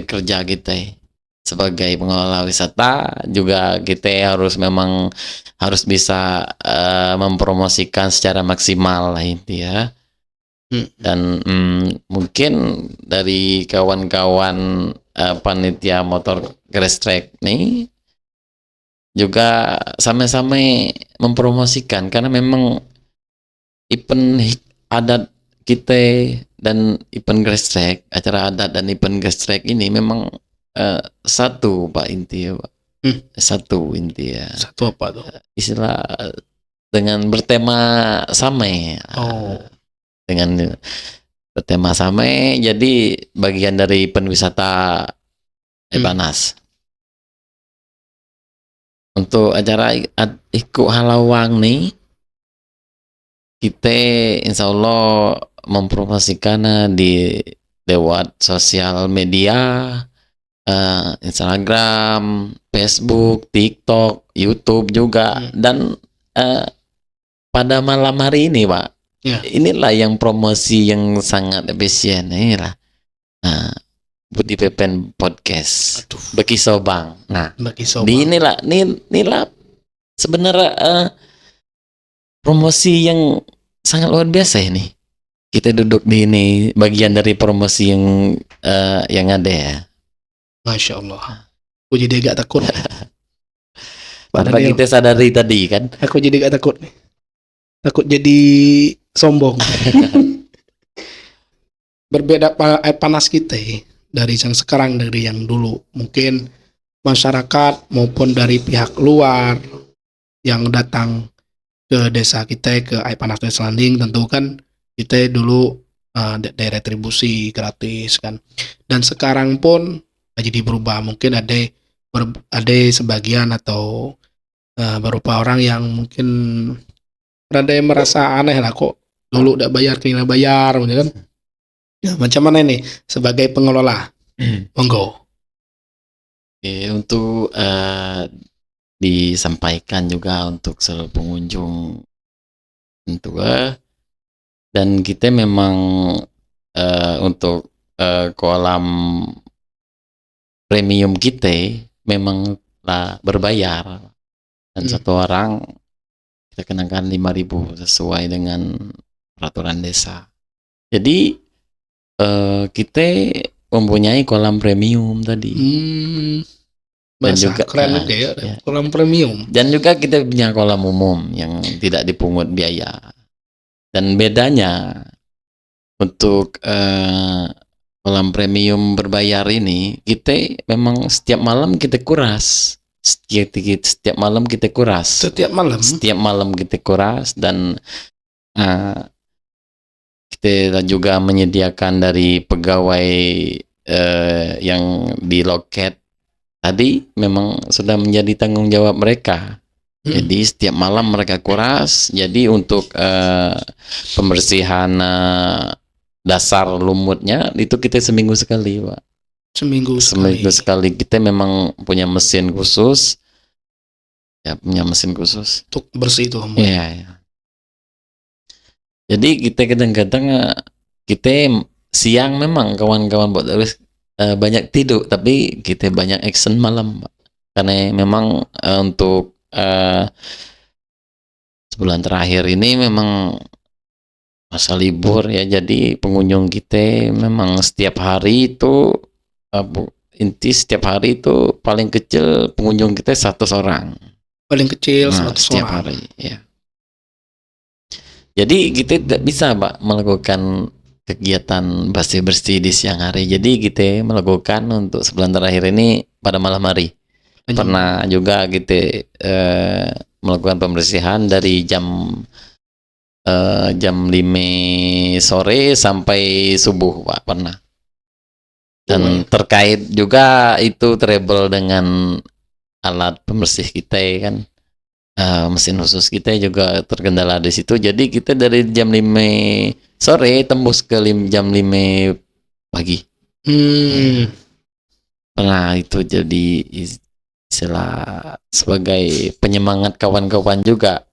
[SPEAKER 1] kerja kita sebagai pengelola wisata. Juga kita harus bisa mempromosikan secara maksimal lah itu ya. Dan mungkin dari kawan-kawan panitia motor Grass Track nih juga sama-sama mempromosikan, karena memang event adat kita dan event Grass Track, acara adat dan event Grass Track ini memang satu Pak inti ya Pak. Satu inti ya.
[SPEAKER 2] Satu apa tuh?
[SPEAKER 1] Istilah dengan bertema Same. Dengan bertema Same, jadi bagian dari event wisata air panas. Untuk acara ikut halawang nih, kita insya Allah mempromosikan di lewat sosial media, Instagram, Facebook, TikTok, YouTube juga. Dan pada malam hari ini, Pak, inilah yang promosi yang sangat efisien. Inilah Budi Pepen Podcast. Beki Sobang. Nah, di inilah sebenarnya promosi yang sangat luar biasa ini. Kita duduk di ini bagian dari promosi yang ada ya.
[SPEAKER 2] Masya Allah. Aku jadi agak takut.
[SPEAKER 1] Tanpa kita sadari tadi kan.
[SPEAKER 2] Aku jadi agak takut nih. Takut jadi sombong. Berbeda panas kita dari yang sekarang, dari yang dulu. Mungkin masyarakat maupun dari pihak luar yang datang ke desa kita, ke Air Panas Desa Landing, tentu kan kita dulu ada retribusi gratis kan. Dan sekarang pun jadi berubah. Mungkin ada sebagian atau beberapa orang yang mungkin ada yang merasa aneh lah, kok dulu udah bayar kena bayar kan. Ya, macam mana ini sebagai pengelola? Monggo.
[SPEAKER 1] Untuk disampaikan juga untuk seluruh pengunjung tentu dan kita memang untuk kolam premium kita memang lah berbayar, dan satu orang kita kenakan 5.000 sesuai dengan peraturan desa. Jadi kita mempunyai kolam premium tadi.
[SPEAKER 2] Dan juga keren ya, kolam premium.
[SPEAKER 1] Dan juga kita punya kolam umum yang tidak dipungut biaya. Dan bedanya untuk kolam premium berbayar ini, kita memang setiap malam kita kuras. Setiap malam kita kuras.
[SPEAKER 2] Setiap malam
[SPEAKER 1] kita kuras, dan kita juga menyediakan dari pegawai yang di loket tadi memang sudah menjadi tanggung jawab mereka. Jadi setiap malam mereka kuras. Jadi untuk pembersihan dasar lumutnya itu kita seminggu sekali, Pak. Seminggu sekali. Kita memang punya mesin khusus. Ya, punya mesin khusus
[SPEAKER 2] untuk bersih itu.
[SPEAKER 1] Iya. Jadi kita kadang-kadang kita siang memang kawan-kawan buat banyak tidur, tapi kita banyak action malam, Pak. Karena memang untuk sebulan terakhir ini memang masa libur ya, jadi pengunjung kita memang setiap hari itu setiap hari itu paling kecil pengunjung kita 100 orang.
[SPEAKER 2] Paling kecil 100
[SPEAKER 1] setiap
[SPEAKER 2] orang.
[SPEAKER 1] Hari ya. Jadi kita tidak bisa, Pak, melakukan kegiatan bersih-bersih di siang hari. Jadi kita melakukan untuk sebulan terakhir ini pada malam hari. Pernah juga kita melakukan pembersihan dari jam 5 sore sampai subuh, Pak, pernah. Dan terkait juga itu treble dengan alat pembersih kita kan. Mesin khusus kita juga terkendala di situ. Jadi kita dari jam 5 sore tembus ke jam 5 pagi. Nah, itu jadi istilah sebagai penyemangat kawan-kawan juga.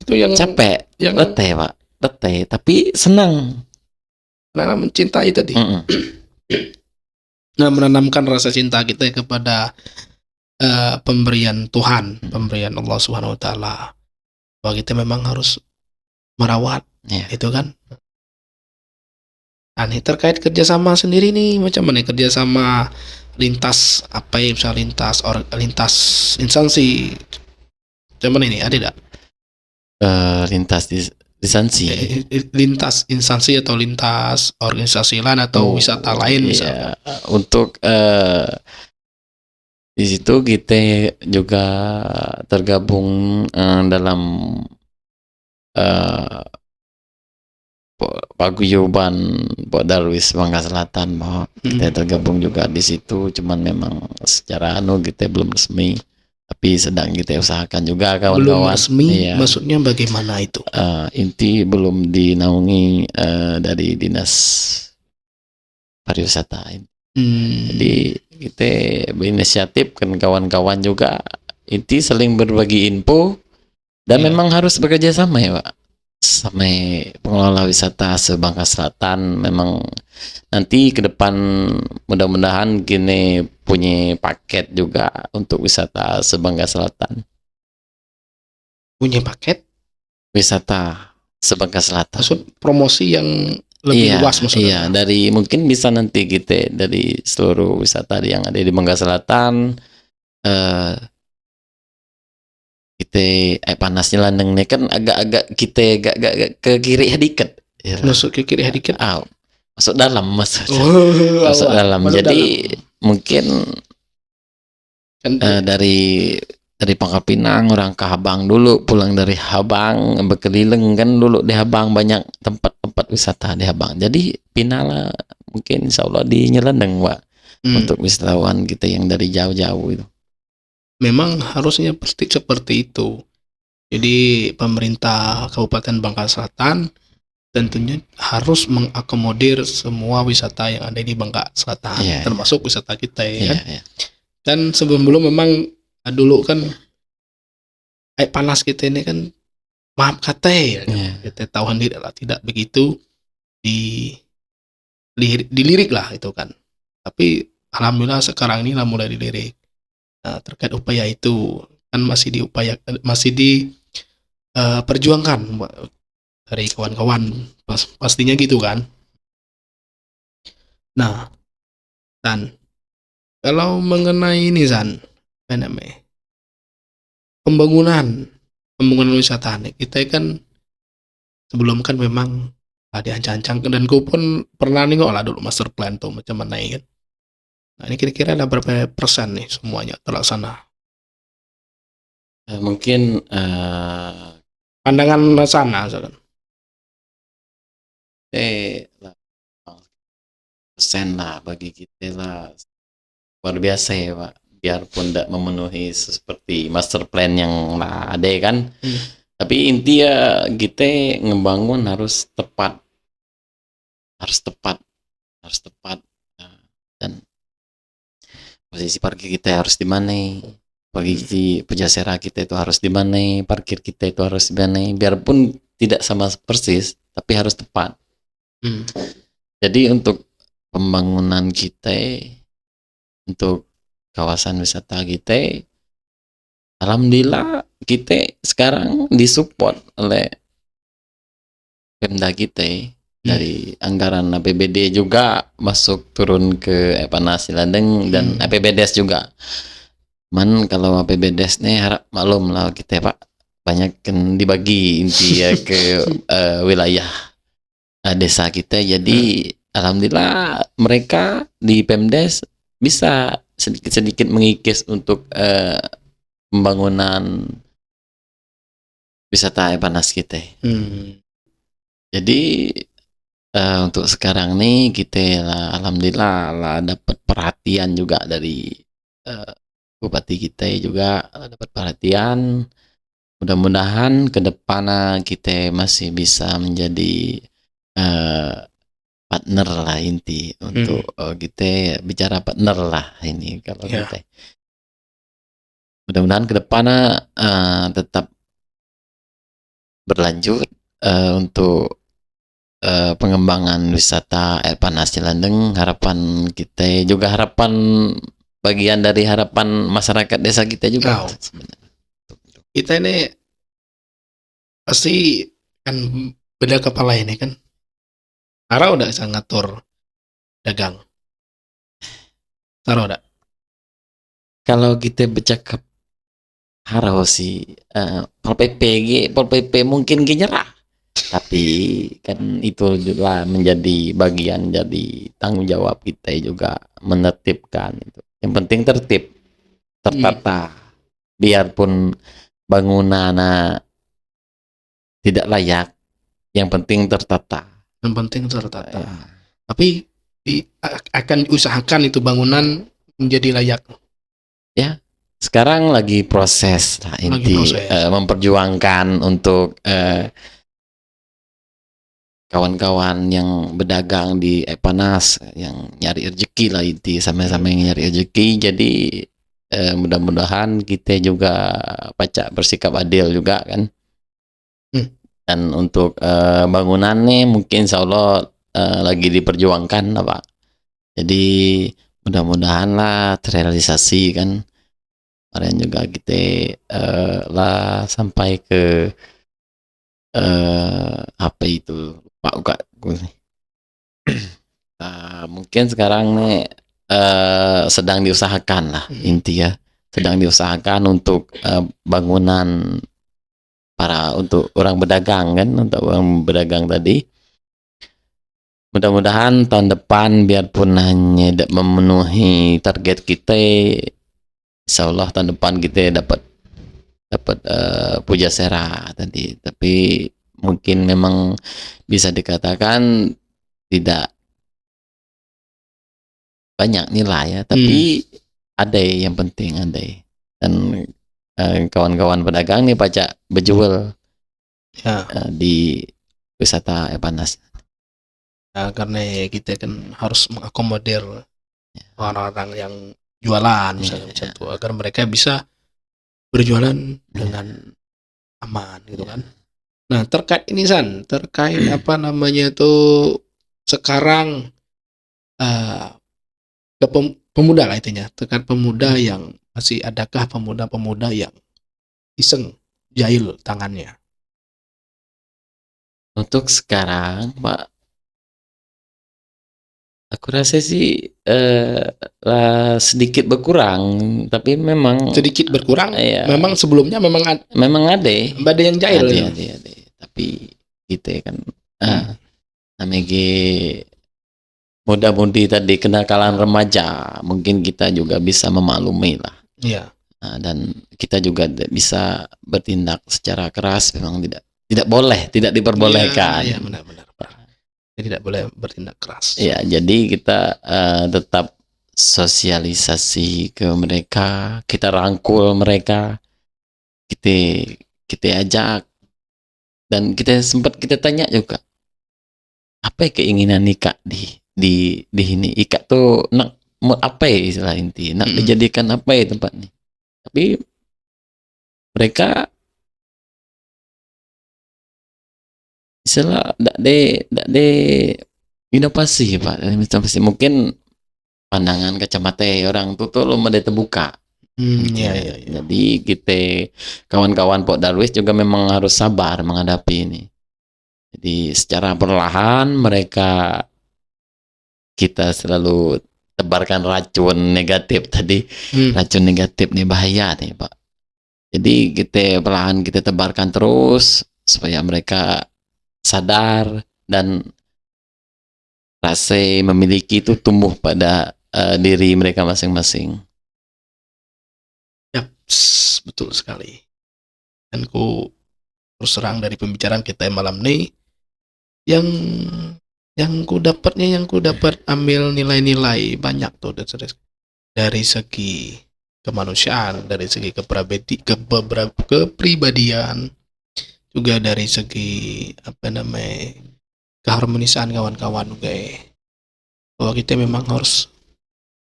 [SPEAKER 1] Itu yang capek, letih, Pak. Letih, tapi senang.
[SPEAKER 2] Karena mencintai tadi. Nah, menanamkan rasa cinta kita kepada pemberian Tuhan, pemberian Allah Subhanahu Wa Taala. Bahwa kita memang harus merawat, itu kan. Nah, ini terkait kerjasama sendiri nih, macam mana kerjasama lintas apa ya, misalnya lintas instansi, macam mana ini, ada tidak?
[SPEAKER 1] Lintas instansi,
[SPEAKER 2] lintas instansi atau lintas organisasi lain atau wisata lain misalnya.
[SPEAKER 1] Untuk di situ kita juga tergabung dalam paguyuban Pak Darwis Bangka Selatan bahwa kita tergabung juga di situ, cuman memang secara kita belum resmi, tapi sedang kita usahakan juga
[SPEAKER 2] Belum
[SPEAKER 1] kawan-kawan.
[SPEAKER 2] resmi,
[SPEAKER 1] Iya.
[SPEAKER 2] maksudnya bagaimana itu?
[SPEAKER 1] Inti belum dinaungi dari dinas pariwisata. Jadi kita berinisiatif kan kawan-kawan juga, inti saling berbagi info dan memang harus bekerja sama ya Pak, sama pengelola wisata se-Bangka Selatan. Memang nanti ke depan mudah-mudahan kini punya paket juga untuk wisata se-Bangka Selatan.
[SPEAKER 2] Punya paket
[SPEAKER 1] Wisata se-Bangka Selatan.
[SPEAKER 2] maksud promosi yang lebih luas maksudnya.
[SPEAKER 1] Iya, dari mungkin bisa nanti kita dari seluruh wisata yang ada di Bangka Selatan, kita panas Nyelandeng ini kan agak-agak kita agak ke kiri sedikit. Ya.
[SPEAKER 2] Masuk ke kiri sedikit.
[SPEAKER 1] Masuk dalam, masuk dalam.
[SPEAKER 2] Masuk
[SPEAKER 1] Jadi
[SPEAKER 2] dalam.
[SPEAKER 1] mungkin dari Pangkal Pinang orang ke Habang dulu, pulang dari Habang berkeliling kan dulu di Habang banyak tempat-tempat wisata di Habang. Jadi pinala mungkin insya Allah di Nyelandeng Pak, untuk wisatawan kita yang dari jauh-jauh itu.
[SPEAKER 2] Memang harusnya seperti itu. Jadi pemerintah Kabupaten Bangka Selatan tentunya harus mengakomodir semua wisata yang ada di Bangka Selatan, termasuk wisata kita ya kan. Dan sebelum memang dulu kan air panas kita ini kan maaf kata ya, kita tahu sendiri lah tidak begitu dilirik lah itu kan. Tapi alhamdulillah sekarang ini lah mulai dilirik. Nah, terkait upaya itu kan masih diperjuangkan dari kawan-kawan pastinya gitu kan. Nah, dan kalau mengenai ini San, apa namanya, pembangunan wisata kita kan sebelum kan memang diancang-ancang, dan gue pun pernah nengok lah dulu master plan tuh macam mana kan. Nah ini kira-kira ada berapa persen nih semuanya terlaksana?
[SPEAKER 1] Mungkin
[SPEAKER 2] pandangan sana kan.
[SPEAKER 1] Persen lah bagi kita lah luar biasa ya Pak, biarpun tidak memenuhi seperti master plan yang ada kan, tapi inti ya kita ngebangun harus tepat, dan posisi parkir kita harus di mana, posisi pujasera kita itu harus di mana, parkir kita itu harus di mana, biarpun tidak sama persis tapi harus tepat. Jadi untuk pembangunan kita, untuk kawasan wisata kita, alhamdulillah kita sekarang disupport oleh Pemda kita dari anggaran APBD juga masuk turun ke Panas Nyelandeng dan APBDes juga. Kalau APBDes nih harap maklum lah kita Pak, banyak kan dibagi inti ya ke wilayah desa kita. Jadi alhamdulillah mereka di Pemdes bisa sedikit-sedikit mengikis untuk pembangunan wisata air panas kita. Jadi untuk sekarang nih kita alhamdulillah dapat perhatian juga dari bupati kita juga dapat perhatian. Mudah-mudahan ke depan kita masih bisa menjadi partner lah inti untuk kita bicara partner lah ini kalau kita. Mudah-mudahan ke depan tetap berlanjut untuk pengembangan wisata air panas Nyelandeng. Harapan kita juga harapan bagian dari harapan masyarakat desa kita juga.
[SPEAKER 2] Kita ini pasti kan beda kepala ini kan. Tara udah bisa ngatur dagang. Tara udah. Kalau kita bercakap
[SPEAKER 1] harus sih Pol PP mungkin nyerah, tapi kan itu juga menjadi bagian jadi tanggung jawab kita juga menertibkan itu. Yang penting tertib, tertata, biarpun bangunan tidak layak, yang penting tertata.
[SPEAKER 2] yang penting tertata.
[SPEAKER 1] Ya.
[SPEAKER 2] Tapi akan diusahakan itu bangunan menjadi layak.
[SPEAKER 1] Sekarang lagi proses lah,
[SPEAKER 2] Lagi
[SPEAKER 1] inti
[SPEAKER 2] proses.
[SPEAKER 1] memperjuangkan untuk kawan-kawan yang berdagang di Epanas yang nyari rezeki lah, inti sama-sama yang nyari rezeki. Jadi mudah-mudahan kita juga pacak bersikap adil juga kan. Dan untuk bangunannya mungkin insya Allah lagi diperjuangkan lah Pak. Jadi mudah-mudahan lah terrealisasi kan. Kemarin juga kita lah sampai ke apa itu Pak Uka. Mungkin sekarang nih sedang diusahakan lah, inti ya, sedang diusahakan untuk bangunan untuk orang berdagang kan, untuk orang berdagang tadi. Mudah-mudahan tahun depan biarpun hanya tidak memenuhi target kita, insya Allah tahun depan kita dapat Pujasera tadi. Tapi mungkin memang bisa dikatakan tidak banyak nilai ya, tapi ada yang penting ada. Dan kawan-kawan pedagang nih pacak berjual di wisata Epanas.
[SPEAKER 2] Ya, karena kita kan harus mengakomodir orang-orang yang jualan misalnya macam itu, agar mereka bisa berjualan dengan aman gitu kan. Nah, terkait ini San, terkait apa namanya itu sekarang ke pemuda lah intinya, terkait pemuda yang masih adakah pemuda-pemuda yang iseng jahil tangannya?
[SPEAKER 1] Untuk sekarang Pak, aku rasa sih sedikit berkurang, tapi memang
[SPEAKER 2] Sedikit berkurang.
[SPEAKER 1] ya,
[SPEAKER 2] Memang sebelumnya memang
[SPEAKER 1] ada
[SPEAKER 2] yang jahil.
[SPEAKER 1] Ada. Tapi kita kan namanya muda-mudi tadi, kenakalan remaja, mungkin kita juga bisa memaklumi lah.
[SPEAKER 2] Iya.
[SPEAKER 1] Dan kita juga bisa bertindak secara keras, memang tidak boleh, tidak diperbolehkan.
[SPEAKER 2] Iya, benar-benar. Tidak boleh bertindak keras.
[SPEAKER 1] Ya, jadi kita tetap sosialisasi ke mereka, kita rangkul mereka, kita ajak, dan kita tanya juga apa keinginan nikah di ini. Ika tuh nak apa ya istilah inti, nak dijadikan apa ya tempat ini. Tapi mereka istilah dak de inovasi Pak. Mungkin pandangan kacamata orang tuh belum ada terbuka.
[SPEAKER 2] Iya.
[SPEAKER 1] Jadi kita kawan-kawan Pok Darwis juga memang harus sabar menghadapi ini. Jadi secara perlahan kita selalu tebarkan racun negatif tadi. Racun negatif nih bahaya nih Pak. Jadi kita perlahan kita tebarkan terus supaya mereka sadar dan rasa memiliki itu tumbuh pada diri mereka masing-masing.
[SPEAKER 2] Yap, betul sekali. Dan terus terang dari pembicaraan kita malam ini, yang ku dapat ambil nilai-nilai banyak tuh dari segi kemanusiaan, dari segi kepribadian, juga dari segi keharmonisan kawan-kawan juga, bahwa kita memang harus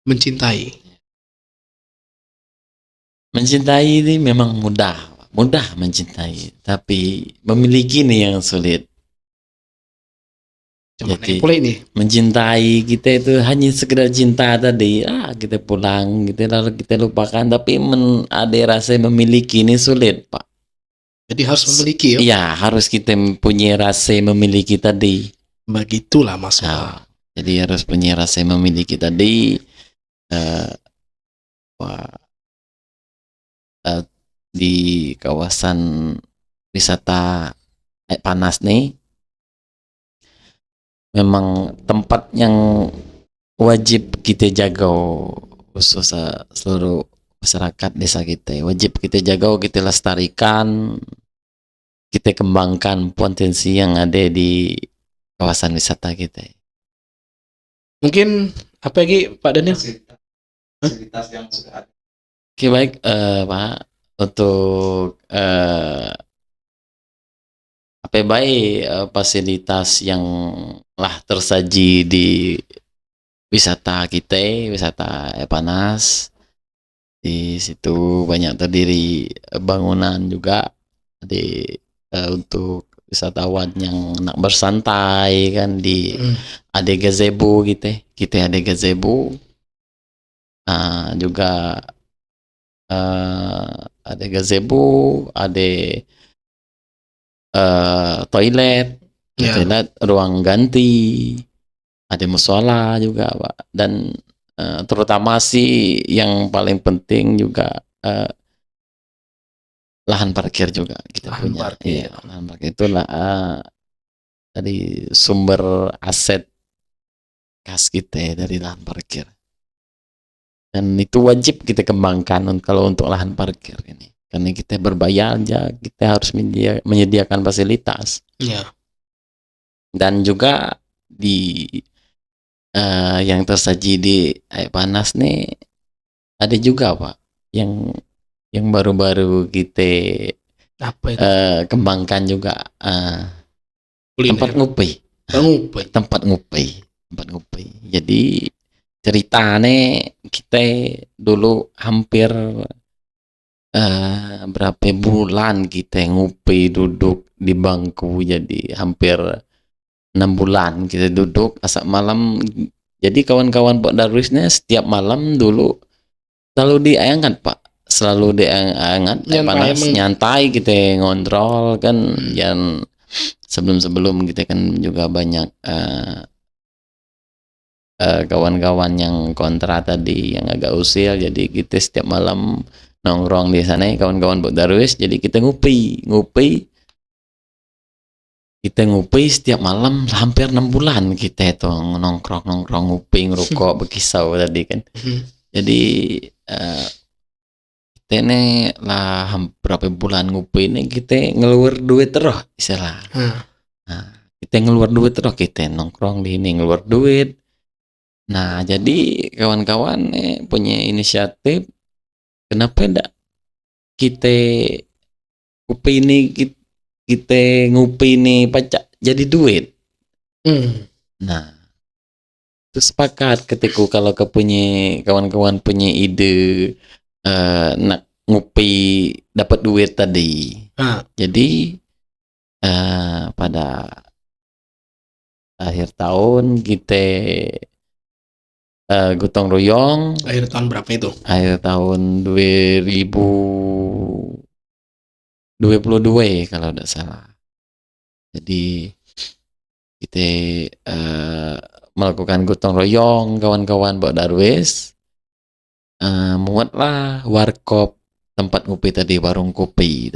[SPEAKER 2] mencintai
[SPEAKER 1] ini memang mudah mencintai, tapi memiliki nih yang sulit. Jadi mencintai kita itu hanya sekedar cinta tadi, kita pulang gitu lalu kita lupakan, tapi ada rasa memiliki ini sulit Pak.
[SPEAKER 2] Jadi harus memiliki ya?
[SPEAKER 1] Iya, harus kita punya rasa memiliki tadi.
[SPEAKER 2] Begitulah masalah.
[SPEAKER 1] Jadi harus punya rasa memiliki tadi. Di kawasan wisata Panas nih, memang tempat yang wajib kita jaga, khusus seluruh masyarakat desa kita wajib kita jaga, kita lestarikan, kita kembangkan potensi yang ada di kawasan wisata kita.
[SPEAKER 2] Mungkin apa lagi Pak Daniel?
[SPEAKER 3] Fasilitas yang sudah ada.
[SPEAKER 1] Oke, baik Pak, untuk apa baik fasilitas yang lah tersaji di wisata kita, wisata Epanas. Di situ banyak terdiri bangunan juga di untuk wisatawan yang nak bersantai kan di ada gazebo kita ada gazebo. Juga ada gazebo, ada toilet, ruang ganti, ada musola juga Pak, dan terutama sih yang paling penting juga lahan parkir juga kita
[SPEAKER 2] Lahan
[SPEAKER 1] punya.
[SPEAKER 2] parkir.
[SPEAKER 1] Iya, lahan parkir itulah dari sumber aset khas kita dari lahan parkir. Dan itu wajib kita kembangkan kalau untuk lahan parkir ini. Karena kita berbayar aja, kita harus menyediakan fasilitas.
[SPEAKER 2] Iya.
[SPEAKER 1] Dan juga di yang tersaji di air panas nih ada juga Pak yang baru-baru kita
[SPEAKER 2] Apa itu?
[SPEAKER 1] kembangkan juga
[SPEAKER 2] Kuliner.
[SPEAKER 1] tempat ngopi. Jadi ceritanya kita dulu hampir berapa bulan kita ngopi duduk di bangku, jadi hampir 6 bulan kita duduk asap malam. Jadi kawan-kawan Pak Darwisnya setiap malam dulu selalu diangat Pak, selalu diangat panas nyantai kita ngontrol kan. Yang sebelum kita kan juga banyak kawan-kawan yang kontra tadi yang agak usil, jadi kita setiap malam nongkrong di sana kawan-kawan Pak Darwis. Jadi kita ngopi setiap malam hampir 6 bulan kita itu nongkrong ngopi ngerokok berkisau tadi kan. Jadi kita ini lah berapa bulan ngopi ini kita ngeluar duit terus istilah. Kita ngeluar duit terus, kita nongkrong di ini ngeluar duit. Nah jadi kawan-kawan punya inisiatif, kenapa enggak kita ngopi ini kita ngopi ini pacak jadi duit. Nah itu sepakat ketika kalau kawan-kawan punya ide nak ngopi dapat duit tadi. Jadi pada akhir tahun kita gotong royong.
[SPEAKER 2] Akhir tahun berapa itu?
[SPEAKER 1] Akhir tahun 2022 kalau tidak salah. Jadi kita melakukan gotong royong kawan-kawan Pak Darwis, muatlah warkop tempat ngopi tadi, warung kopi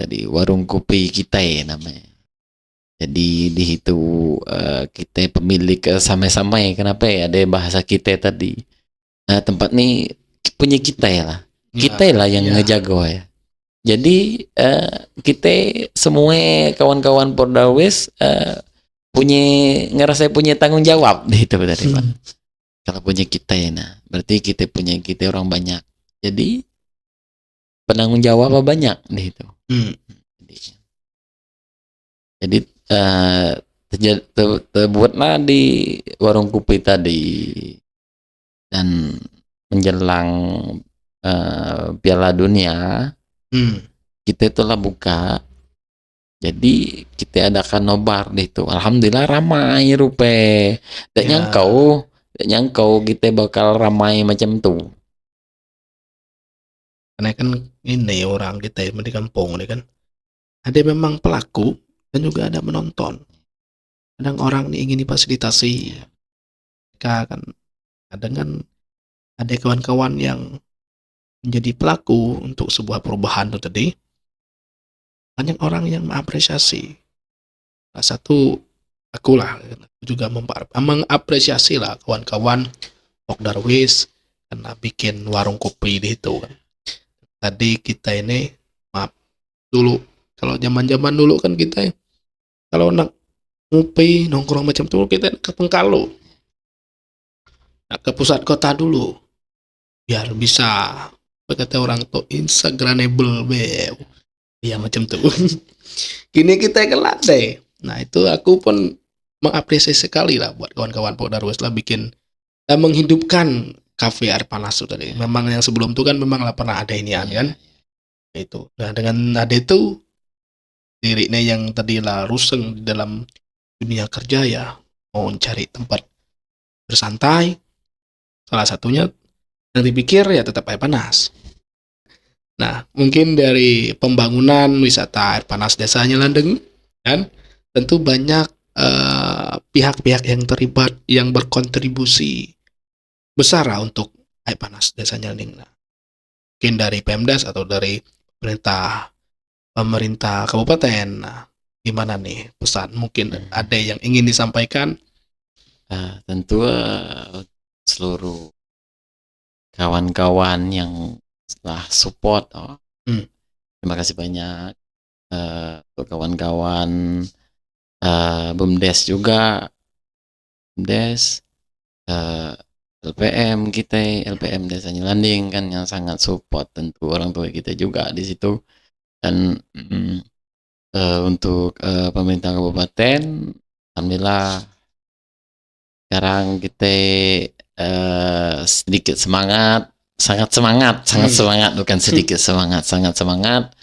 [SPEAKER 1] kita namanya. Jadi di situ kita pemilik sama-sama kenapa ya ada bahasa kita tadi. Tempat ini punya kita lah yang ngejago ya. Jadi kita semua kawan-kawan Pak Darwis ngerasa punya tanggung jawab di situ tadi Pak. Kalau punya kita ya, berarti kita punya orang banyak. Jadi penanggung jawab banyak di situ. Jadi terbuatlah di warung kopi tadi, dan menjelang Piala Dunia kita itulah buka. Jadi kita adakan nobar di itu. Alhamdulillah ramai rupe. Tak nyangkau kita bakal ramai macam tu.
[SPEAKER 2] Karena kan ini orang kita di kampung ini kan ada memang pelaku dan juga ada menonton. Kadang orang ini ingin difasilitasi. Mereka kan kadang kan ada kawan-kawan yang menjadi pelaku untuk sebuah perubahan itu tadi. Banyak orang yang mengapresiasi. Salah satu akulah juga mengapresiasi lah kawan-kawan Pak Darwis karena bikin warung kopi di situ kan. Tadi kita ini maaf dulu, kalau zaman-zaman dulu kan kita kalau nak ngopi nongkrong macam tuh kita ke Pengkalu, nah, ke pusat kota dulu biar bisa apa kata orang tuh instagramable be ya macam tuh. Kini kita ke landai. Nah itu aku pun mengapresiasi sekali lah buat kawan-kawan Pok Darwes lah bikin menghidupkan kafe air panas itu tadi. Memang yang sebelum itu kan memang lah pernah ada inian kan itu. Nah dengan ada itu dirinya yang tadilah ruseng di dalam dunia kerja ya mau cari tempat bersantai. Salah satunya yang dipikir ya tetap air panas. Nah, mungkin dari pembangunan wisata air panas Desa Nyelendeng, kan, tentu banyak pihak-pihak yang terlibat yang berkontribusi besar lah untuk air panas Desa Nyelendeng. Nah, mungkin dari Pemdas atau dari pemerintah kabupaten. Nah, gimana nih pesan? Mungkin ada yang ingin disampaikan?
[SPEAKER 1] Tentu seluruh kawan-kawan yang setelah support, terima kasih banyak untuk kawan-kawan BUMDes juga, BUMDes, LPM kita, LPM Desa Nyelending kan yang sangat support, tentu orang tua kita juga di situ, dan untuk pemerintah kabupaten, alhamdulillah sekarang kita sedikit semangat, sangat semangat, bukan sedikit semangat, sangat semangat,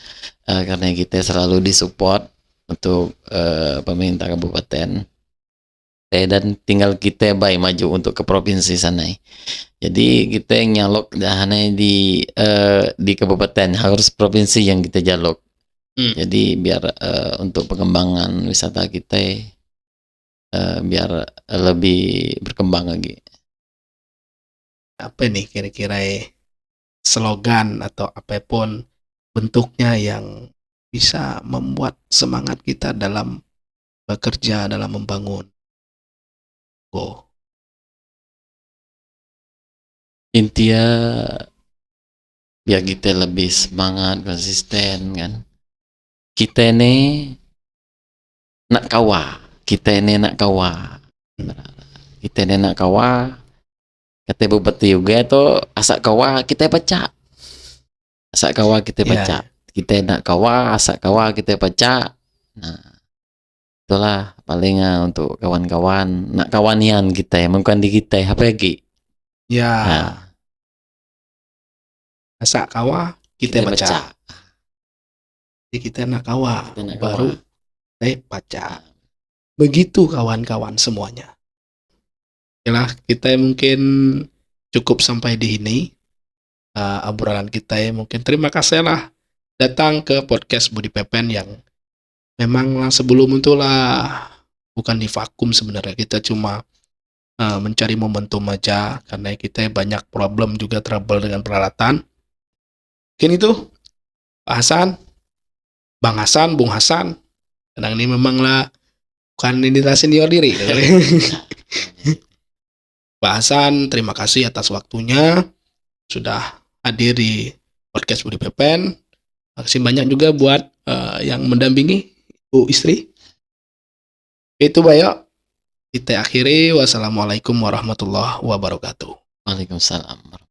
[SPEAKER 1] karena kita selalu disupport untuk pemerintah kabupaten, dan tinggal kita maju untuk ke provinsi sana. Jadi kita nyalok hanya di kabupaten, harus provinsi yang kita jaluk. Jadi biar untuk pengembangan wisata kita biar lebih berkembang lagi.
[SPEAKER 2] Apa nih kira-kira slogan atau apapun bentuknya yang bisa membuat semangat kita dalam bekerja, dalam membangun.
[SPEAKER 1] Intinya biar kita lebih semangat, konsisten kan. Kita ini nak kawa, kita ini nak kawa. Kata bupati juga itu asak kawa kita baca. Asak kawa kita baca. Kita nak kawa, asak kawa kita baca. Nah, itulah paling untuk kawan-kawan, nak kawanian kita, bukan di kita, apa lagi?
[SPEAKER 2] Ya. Nah. Asak kawa kita baca. Jadi kita nak kawa, baru kita baca. Begitu kawan-kawan semuanya. Yalah, kita mungkin cukup sampai di sini. Obrolan kita mungkin terima kasih lah datang ke podcast Budi Pepen yang memang sebelum itulah bukan di vakum sebenarnya, kita cuma mencari momentum aja karena kita banyak problem juga, trouble dengan peralatan. Mungkin itu Pak Hasan, Bang Hasan, Bung Hasan, kadang ini memanglah bukan identitas senior diri. Pak Hasan, terima kasih atas waktunya sudah hadir di podcast Budi Pepen. Makasih banyak juga buat yang mendampingi Bu Istri. Itu Bayo. Kita akhiri. Wassalamualaikum warahmatullahi wabarakatuh.
[SPEAKER 1] Waalaikumsalam.